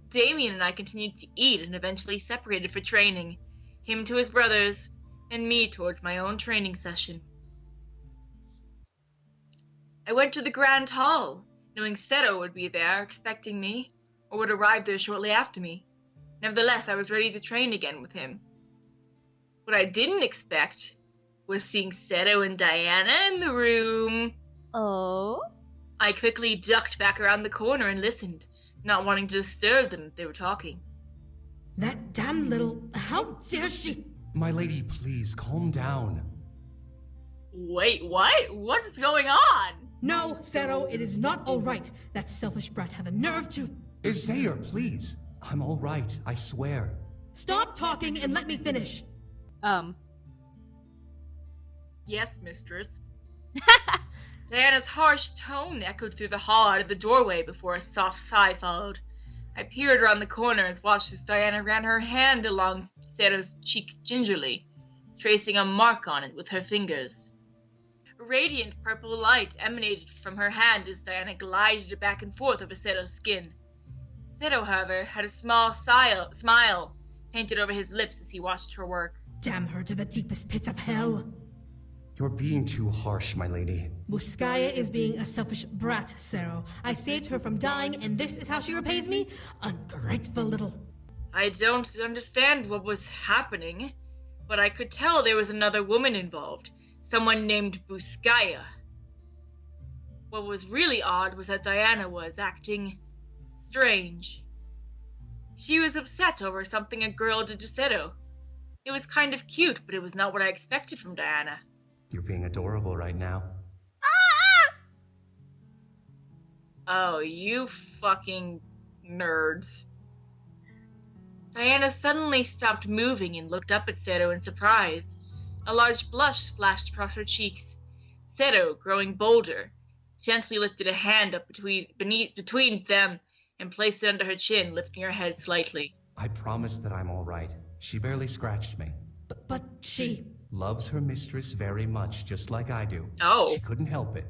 Damien and I continued to eat and eventually separated for training, him to his brothers, and me towards my own training session. I went to the Grand Hall, knowing Seto would be there expecting me, or would arrive there shortly after me. Nevertheless, I was ready to train again with him. What I didn't expect was seeing Seto and Diana in the room. Oh? I quickly ducked back around the corner and listened, not wanting to disturb them if they were talking. That damn little... How dare she... My lady, please, calm down. Wait, what? What's going on? No, Seto, it is not all right. That selfish brat had the nerve to... Zaire, please. I'm all right, I swear. Stop talking and let me finish. Yes, mistress. Diana's harsh tone echoed through the hall out of the doorway before a soft sigh followed. I peered around the corner and watched as Diana ran her hand along Seto's cheek gingerly, tracing a mark on it with her fingers. A radiant purple light emanated from her hand as Diana glided it back and forth over Seto's skin. Seto, however, had a small smile painted over his lips as he watched her work. Damn her to the deepest pits of hell. You're being too harsh, my lady. Muskaya is being a selfish brat, Seto. I saved her from dying, and this is how she repays me? Ungrateful little... I don't understand what was happening, but I could tell there was another woman involved, someone named Buskaya. What was really odd was that Diana was acting strange. She was upset over something a girl did to Seto. It was kind of cute, but it was not what I expected from Diana. You're being adorable right now. Oh, you fucking nerds. Diana suddenly stopped moving and looked up at Seto in surprise. A large blush splashed across her cheeks. Seto, growing bolder, gently lifted a hand up between them and placed it under her chin, lifting her head slightly. I promise that I'm all right. She barely scratched me. But she... Loves her mistress very much, just like I do. Oh. She couldn't help it.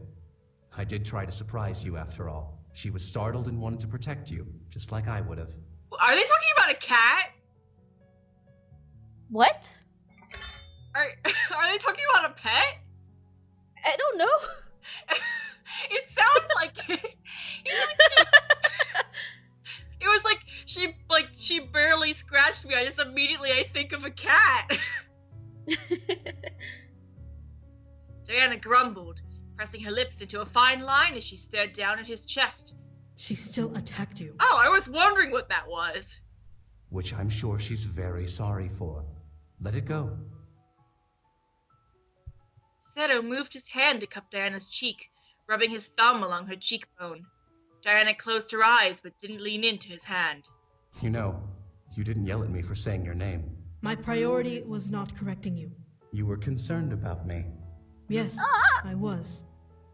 I did try to surprise you after all. She was startled and wanted to protect you, just like I would have. Are they talking about a cat? What? Are they talking about a pet? I don't know. It sounds like it was like she barely scratched me. I think of a cat. Diana grumbled, pressing her lips into a fine line as she stared down at his chest. She still attacked you. Oh, I was wondering what that was. Which I'm sure she's very sorry for. Let it go. Seto moved his hand to cup Diana's cheek, rubbing his thumb along her cheekbone. Diana closed her eyes but didn't lean into his hand. You know, you didn't yell at me for saying your name. My priority was not correcting you. You were concerned about me. Yes, I was.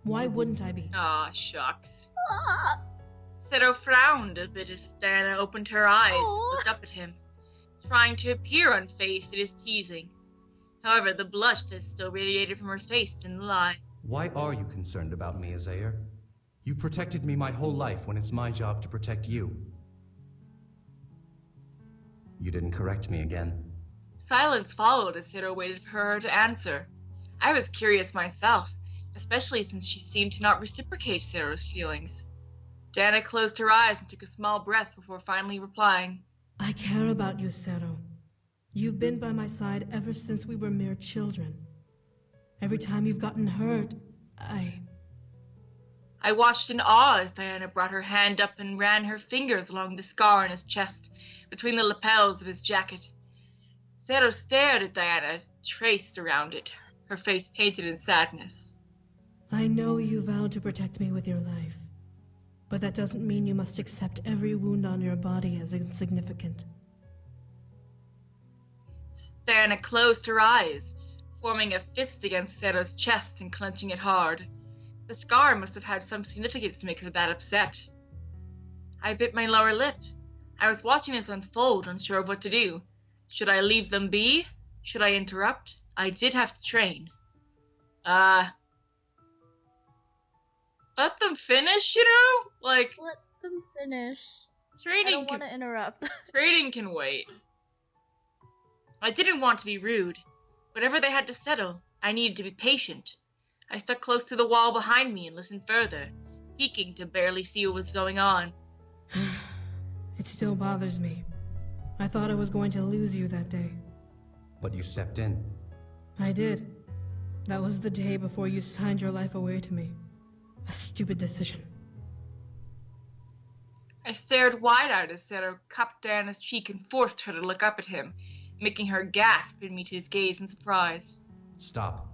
Why wouldn't I be? Aw, shucks. Seto frowned a bit as Diana opened her eyes and looked up at him, trying to appear unfazed at his teasing. However, the blush that still radiated from her face didn't lie. Why are you concerned about me, Zaire? You've protected me my whole life when it's my job to protect you. You didn't correct me again. Silence followed as Seto waited for her to answer. I was curious myself, especially since she seemed to not reciprocate Seto's feelings. Diana closed her eyes and took a small breath before finally replying. I care about you, Seto. You've been by my side ever since we were mere children. Every time you've gotten hurt, I watched in awe as Diana brought her hand up and ran her fingers along the scar on his chest, between the lapels of his jacket. Seto stared at Diana, traced around it, her face painted in sadness. I know you vowed to protect me with your life, but that doesn't mean you must accept every wound on your body as insignificant. Diana closed her eyes, forming a fist against Seto's chest and clenching it hard. The scar must have had some significance to make her that upset. I bit my lower lip. I was watching this unfold, unsure of what to do. Should I leave them be? Should I interrupt? I did have to train. Let them finish, you know? Let them finish. I Trading don't want to interrupt. Trading can wait. I didn't want to be rude. Whatever they had to settle, I needed to be patient. I stuck close to the wall behind me and listened further, peeking to barely see what was going on. It still bothers me. I thought I was going to lose you that day. But you stepped in. I did. That was the day before you signed your life away to me. A stupid decision. I stared wide-eyed as Seto cupped Diana's cheek and forced her to look up at him, making her gasp and meet his gaze in surprise. Stop.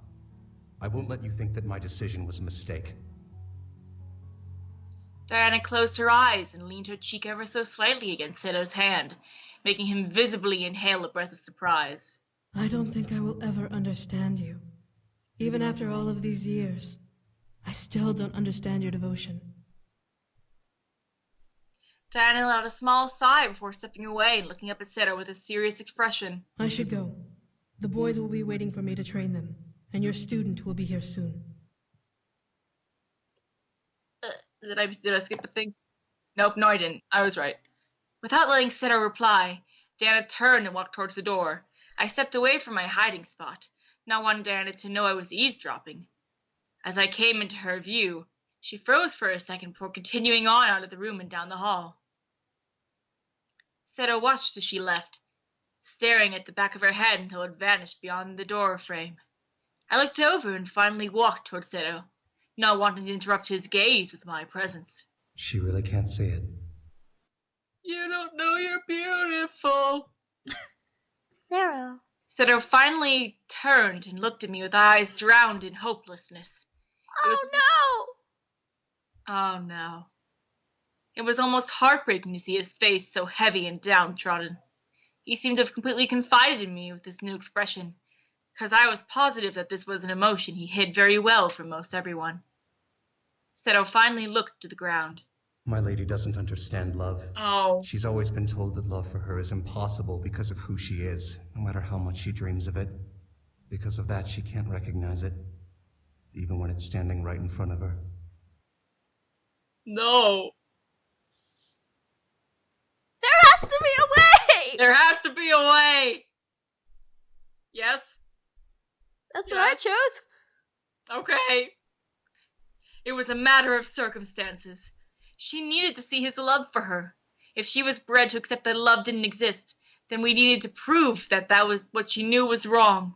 I won't let you think that my decision was a mistake. Diana closed her eyes and leaned her cheek ever so slightly against Seto's hand, making him visibly inhale a breath of surprise. I don't think I will ever understand you. Even after all of these years, I still don't understand your devotion. Diana let out a small sigh before stepping away and looking up at Seto with a serious expression. I should go. The boys will be waiting for me to train them, and your student will be here soon. Did I skip a thing? Nope, no I didn't. I was right. Without letting Seto reply, Diana turned and walked towards the door. I stepped away from my hiding spot, not wanting Diana to know I was eavesdropping. As I came into her view, she froze for a second before continuing on out of the room and down the hall. Seto watched as she left, staring at the back of her head until it vanished beyond the door frame. I looked over and finally walked towards Seto, not wanting to interrupt his gaze with my presence. She really can't see it. You don't know you're beautiful. Sarah. Seto finally turned and looked at me with eyes drowned in hopelessness. Oh no! Oh no. It was almost heartbreaking to see his face so heavy and downtrodden. He seemed to have completely confided in me with this new expression, because I was positive that this was an emotion he hid very well from most everyone. Seto finally looked to the ground. My lady doesn't understand love. Oh. She's always been told that love for her is impossible because of who she is, no matter how much she dreams of it. Because of that, she can't recognize it, even when it's standing right in front of her. No. There has to be a way! There has to be a way! Yes? That's what I Yes. chose. Okay. It was a matter of circumstances. She needed to see his love for her. If she was bred to accept that love didn't exist, then we needed to prove that that was what she knew was wrong.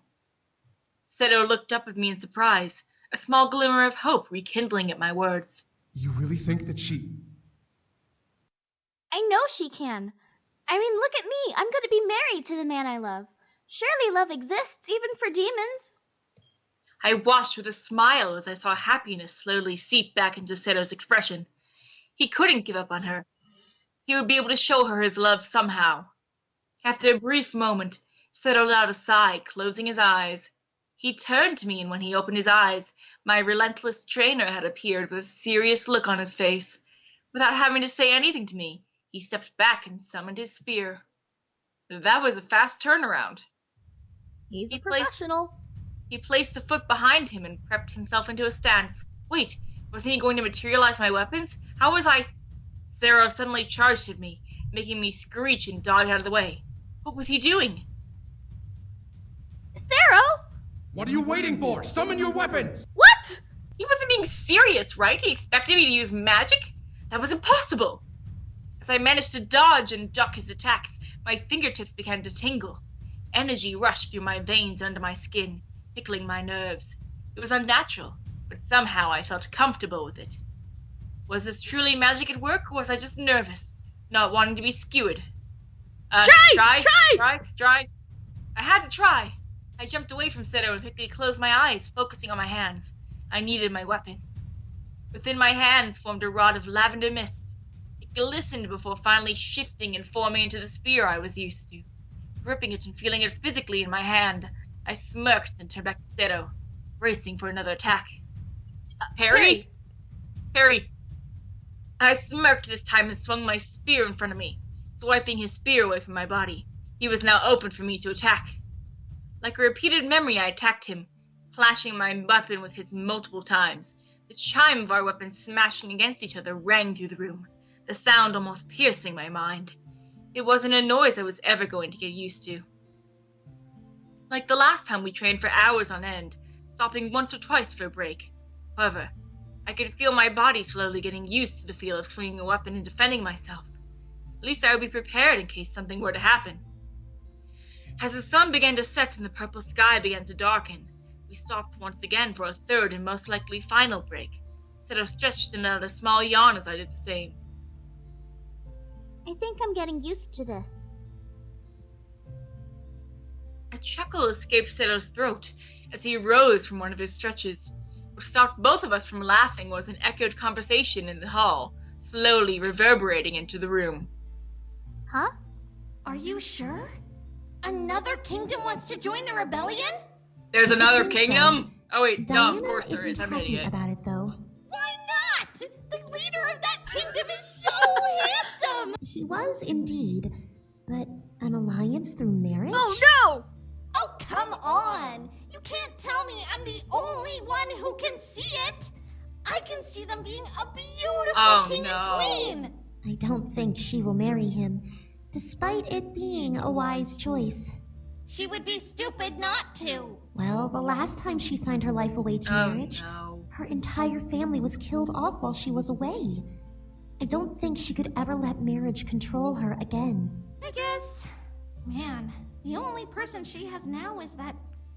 Seto looked up at me in surprise, a small glimmer of hope rekindling at my words. You really think that she... I know she can. I mean, look at me. I'm gonna be married to the man I love. Surely love exists, even for demons. I watched with a smile as I saw happiness slowly seep back into Seto's expression. He couldn't give up on her. He would be able to show her his love somehow. After a brief moment, Seto let out a sigh, closing his eyes. He turned to me, and when he opened his eyes, my relentless trainer had appeared with a serious look on his face. Without having to say anything to me, he stepped back and summoned his spear. That was a fast turnaround. He's He a plays- professional. He placed a foot behind him and prepped himself into a stance. Wait, wasn't he going to materialize my weapons? How was I... Sarah suddenly charged at me, making me screech and dodge out of the way. What was he doing? Sarah? What are you waiting for? Summon your weapons! What? He wasn't being serious, right? He expected me to use magic? That was impossible. As I managed to dodge and duck his attacks, my fingertips began to tingle. Energy rushed through my veins under my skin, tickling my nerves. It was unnatural, but somehow I felt comfortable with it. Was this truly magic at work, or was I just nervous, not wanting to be skewered? Try! Try! I had to try. I jumped away from Seto and quickly closed my eyes, focusing on my hands. I needed my weapon. Within my hands formed a rod of lavender mist. It glistened before finally shifting and forming into the spear I was used to. Gripping it and feeling it physically in my hand, I smirked and turned back to Seto, bracing for another attack. Parry! I smirked this time and swung my spear in front of me, swiping his spear away from my body. He was now open for me to attack. Like a repeated memory, I attacked him, clashing my weapon with his multiple times. The chime of our weapons smashing against each other rang through the room. the sound almost piercing my mind. It wasn't a noise I was ever going to get used to. Like the last time we trained for hours on end, stopping once or twice for a break. However, I could feel my body slowly getting used to the feel of swinging a weapon and defending myself. At least I would be prepared in case something were to happen. As the sun began to set and the purple sky began to darken, we stopped once again for a third and most likely final break. Seto stretched and let out a small yawn as I did the same. I think I'm getting used to this. A chuckle escaped Seto's throat as he rose from one of his stretches. What stopped both of us from laughing was an echoed conversation in the hall, slowly reverberating into the room. Huh? Are you sure? Another kingdom wants to join the rebellion? There's another think kingdom? Oh wait, no, Diana of course there isn't is. I'm an happy idiot. about it, though. Why not? The leader of that kingdom is so handsome! He was indeed, but an alliance through marriage? Oh no! Oh, come on! You can't tell me I'm the only one who can see it! I can see them being a beautiful king and queen! I don't think she will marry him, despite it being a wise choice. She would be stupid not to. Well, the last time she signed her life away to marriage, No. her entire family was killed off while she was away. I don't think she could ever let marriage control her again. I guess... Man, the only person she has now is that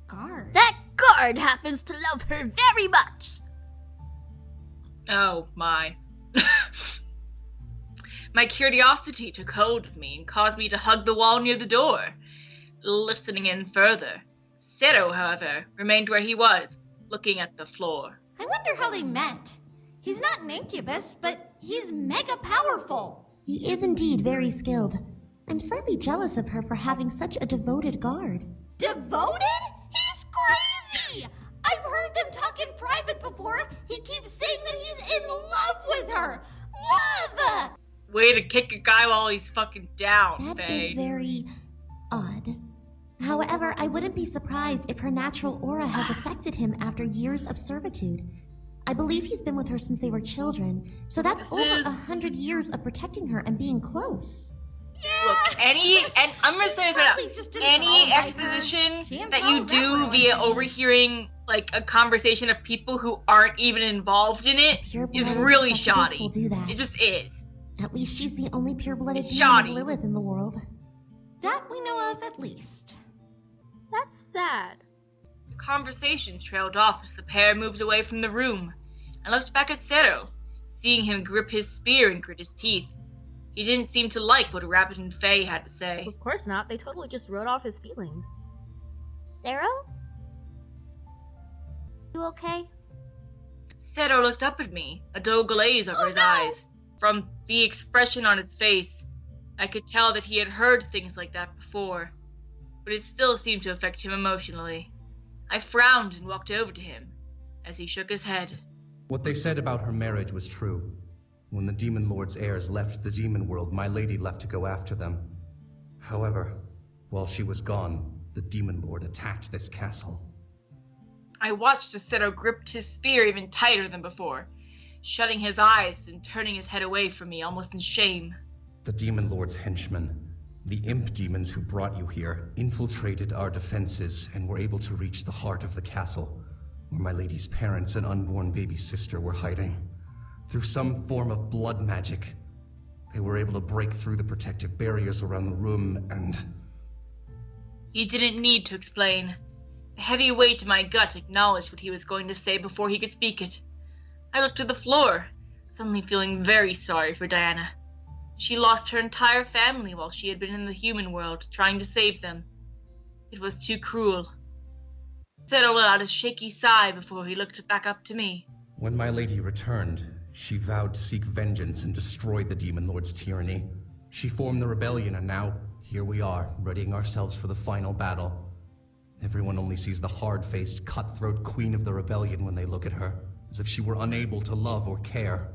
guard. That guard happens to love her very much. Oh my. My curiosity took hold of me and caused me to hug the wall near the door, listening in further. Seto, however, remained where he was, looking at the floor. I wonder how they met. He's not an incubus, but he's mega powerful. He is indeed very skilled. I'm slightly jealous of her for having such a devoted guard. Devoted? He's crazy! I've heard them talk in private before. He keeps saying that he's in love with her. Love! Way to kick a guy while he's fucking down, That Faye. is very odd. However, I wouldn't be surprised if her natural aura has affected him after years of servitude. I believe he's been with her since they were children, so that's This over is- 100 years of protecting her and being close. Yeah. Look, and I'm gonna say this right Probably now. just didn't Any fall right her. exposition She that you involves do everyone via she meets. overhearing like a conversation of people who aren't even involved in it is Pure-blooded really succubus shoddy. will do that. It just is. At least she's the only pure-blooded It's demon shoddy. of Lilith in the world. That we know of at least. That's sad. The conversation trailed off as the pair moved away from the room. I looked back at Seto, seeing him grip his spear and grit his teeth. He didn't seem to like what Rabbit and Faye had to say. Of course not. They totally just wrote off his feelings. Sarah? You okay? Seto looked up at me, a dull glaze over his no! eyes. From the expression on his face, I could tell that he had heard things like that before, but it still seemed to affect him emotionally. I frowned and walked over to him, as he shook his head. What they said about her marriage was true. When the Demon Lord's heirs left the demon world, my lady left to go after them. However, while she was gone, the Demon Lord attacked this castle. I watched as Seto gripped his spear even tighter than before, shutting his eyes and turning his head away from me almost in shame. The Demon Lord's henchmen, the imp demons who brought you here, infiltrated our defenses and were able to reach the heart of the castle, where my lady's parents and unborn baby sister were hiding. Through some form of blood magic, they were able to break through the protective barriers around the room and... He didn't need to explain. The heavy weight in my gut acknowledged what he was going to say before he could speak it. I looked to the floor, suddenly feeling very sorry for Diana. She lost her entire family while she had been in the human world, trying to save them. It was too cruel. Seto let out a shaky sigh before he looked back up to me. When my lady returned, she vowed to seek vengeance and destroy the Demon Lord's tyranny. She formed the rebellion, and now, here we are, readying ourselves for the final battle. Everyone only sees the hard-faced, cutthroat queen of the rebellion when they look at her, as if she were unable to love or care.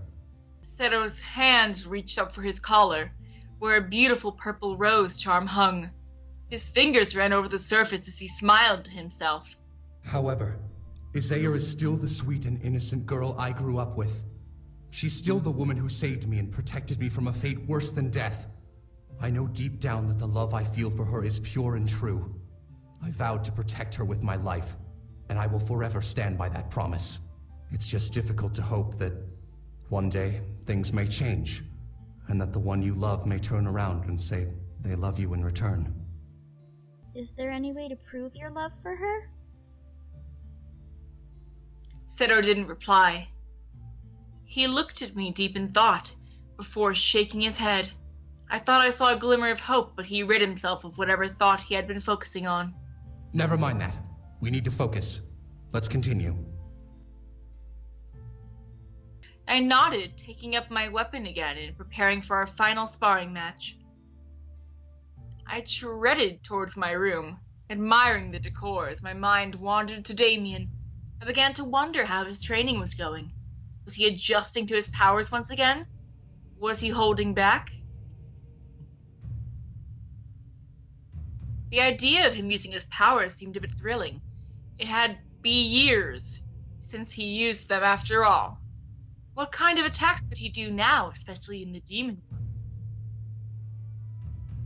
Seto's hand reached up for his collar, where a beautiful purple rose charm hung. His fingers ran over the surface as he smiled to She's still the woman who saved me and protected me from a fate worse than death. I know deep down that the love I feel for her is pure and true. I vowed to protect her with my life, and I will forever stand by that promise. It's just difficult to hope that one day things may change, and that the one you love may turn around and say they love you in return. Is there any way to prove your love for her? Sedo didn't reply. He looked at me deep in thought, before shaking his head. I thought I saw a glimmer of hope, but he rid himself of whatever thought he had been focusing on. Never mind that. We need to focus. Let's continue. I nodded, taking up my weapon again and preparing for our final sparring match. I treaded towards my room, admiring the decor as my mind wandered to Damien. I began to wonder how his training was going. Was he adjusting to his powers once again? Was he holding back? The idea of him using his powers seemed a bit thrilling. It had been years since he used them after all. What kind of attacks could he do now, especially in the demon world?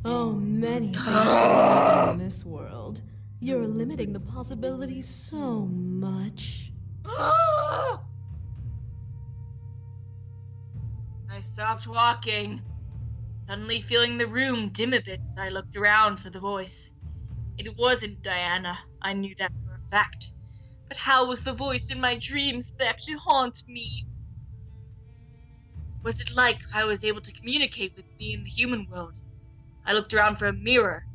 Oh, many things can happen in this world. You're limiting the possibilities so much. I stopped walking, suddenly feeling the room dim a bit as I looked around for the voice. It wasn't Diana, I knew that for a fact. But how was the voice in my dreams back to haunt me? Was it like I was able to communicate with me in the human world? I looked around for a mirror,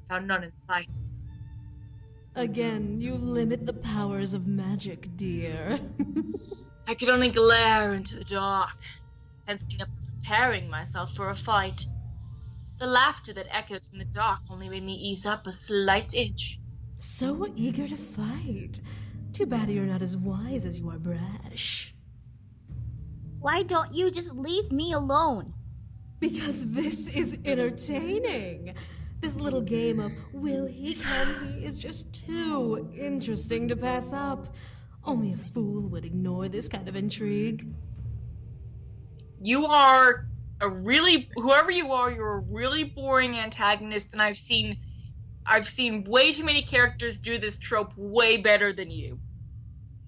but found none in sight. Again, you limit the powers of magic, dear. I could only glare into the dark, tensing up and preparing myself for a fight. The laughter that echoed from the dark only made me ease up a slight inch. So eager to fight. Too bad you're not as wise as you are brash. Why don't you just leave me alone? Because this is entertaining. This little game of will he, can he is just too interesting to pass up. Only a fool would ignore this kind of intrigue. You are whoever you are, you're a really boring antagonist, and I've seen way too many characters do this trope way better than you.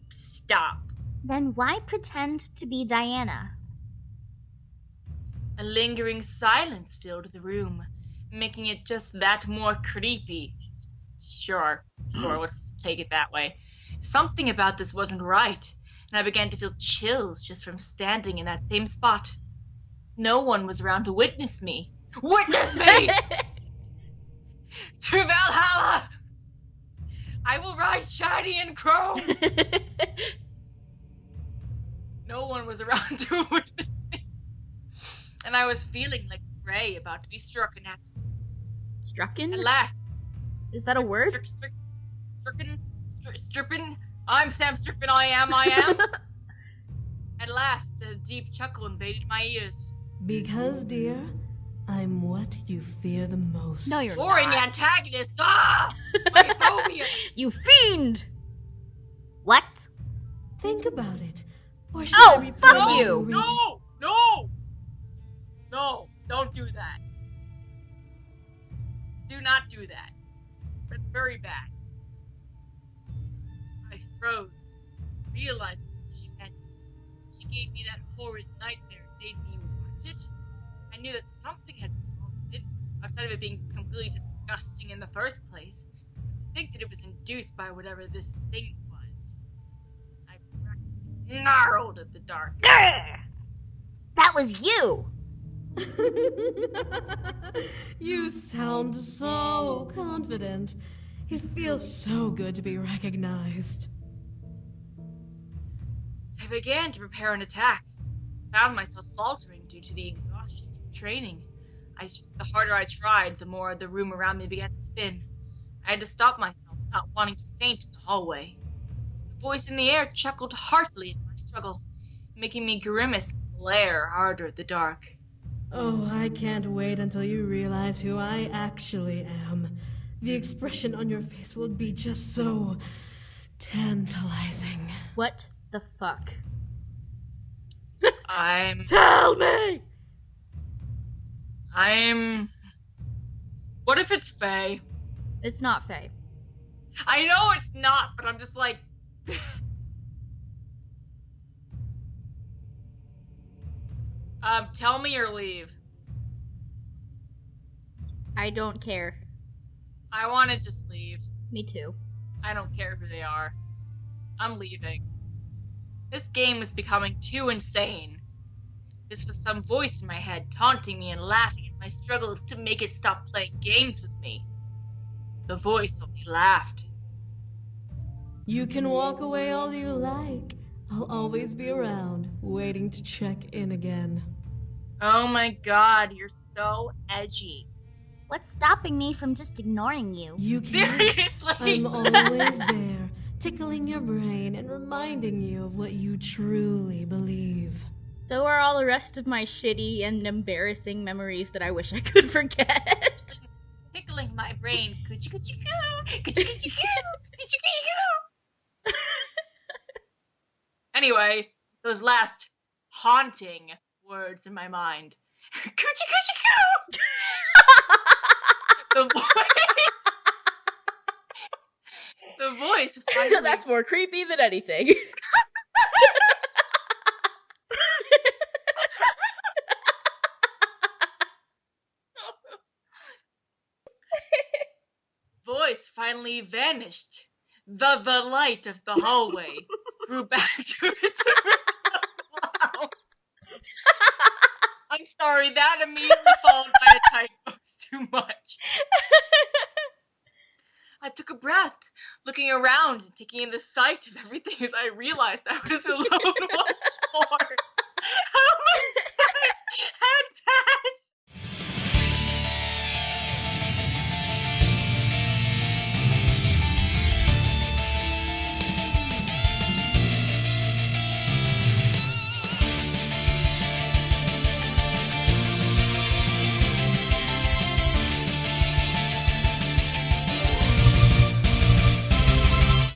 Stop. Then why pretend to be Diana? A lingering silence filled the room, making it just that more creepy. Sure, let's take it that way. Something about this wasn't right, and I began to feel chills just from standing in that same spot. No one was around to witness me. Witness me! To Valhalla! I will ride shiny and chrome! No one was around to witness me. And I was feeling like prey about to be strucken at. Strucken? At last. Is that a word? Strippin'. I'm Sam Strippin', I am. At last, a deep chuckle invaded my ears. Because, dear, I'm what you fear the most. No, you're Boring not. antagonist! Ah! My phobia! You fiend! What? Think about it. Or should Oh, I repeat fuck what you! reached- No, don't do that. Do not do that. That's very bad. I froze, realizing what she meant. She gave me that horrid nightmare and made me watch it. I knew that something had been wrong with it, outside of it being completely disgusting in the first place. To think that it was induced by whatever this thing was. I practically snarled at the dark. That was you! You sound so confident. It feels so good to be recognized. I began to prepare an attack. Found myself faltering due to the exhaustion from training. The harder I tried, the more the room around me began to spin. I had to stop myself, not wanting to faint in the hallway. The voice in the air chuckled heartily at my struggle, making me grimace and glare harder at the dark. Oh, I can't wait until you realize who I actually am. The expression on your face will be just so tantalizing. What the fuck? Tell me! What if it's Faye? It's not Faye. I know it's not, but I'm just like... tell me or leave. I don't care. I want to just leave. Me too. I don't care who they are. I'm leaving. This game is becoming too insane. This was some voice in my head taunting me and laughing at my struggles to make it stop playing games with me. The voice only laughed. You can walk away all you like. I'll always be around, waiting to check in again. Oh my god, you're so edgy. What's stopping me from just ignoring you? You can't. Seriously? I'm always there, tickling your brain and reminding you of what you truly believe. So are all the rest of my shitty and embarrassing memories that I wish I could forget. Tickling my brain. Coochie-coochie-coo! Coochie-coochie-coo! Coochie-coochie-coo! Anyway, those last haunting words in my mind. Coochie-coochie-coo! The voice finally... That's more creepy than anything. Voice finally vanished. The light of the hallway grew back to its original cloud. I'm sorry, that immediately followed by a typo was too much. I took a breath, looking around and taking in the sight of everything as I realized I was alone once more.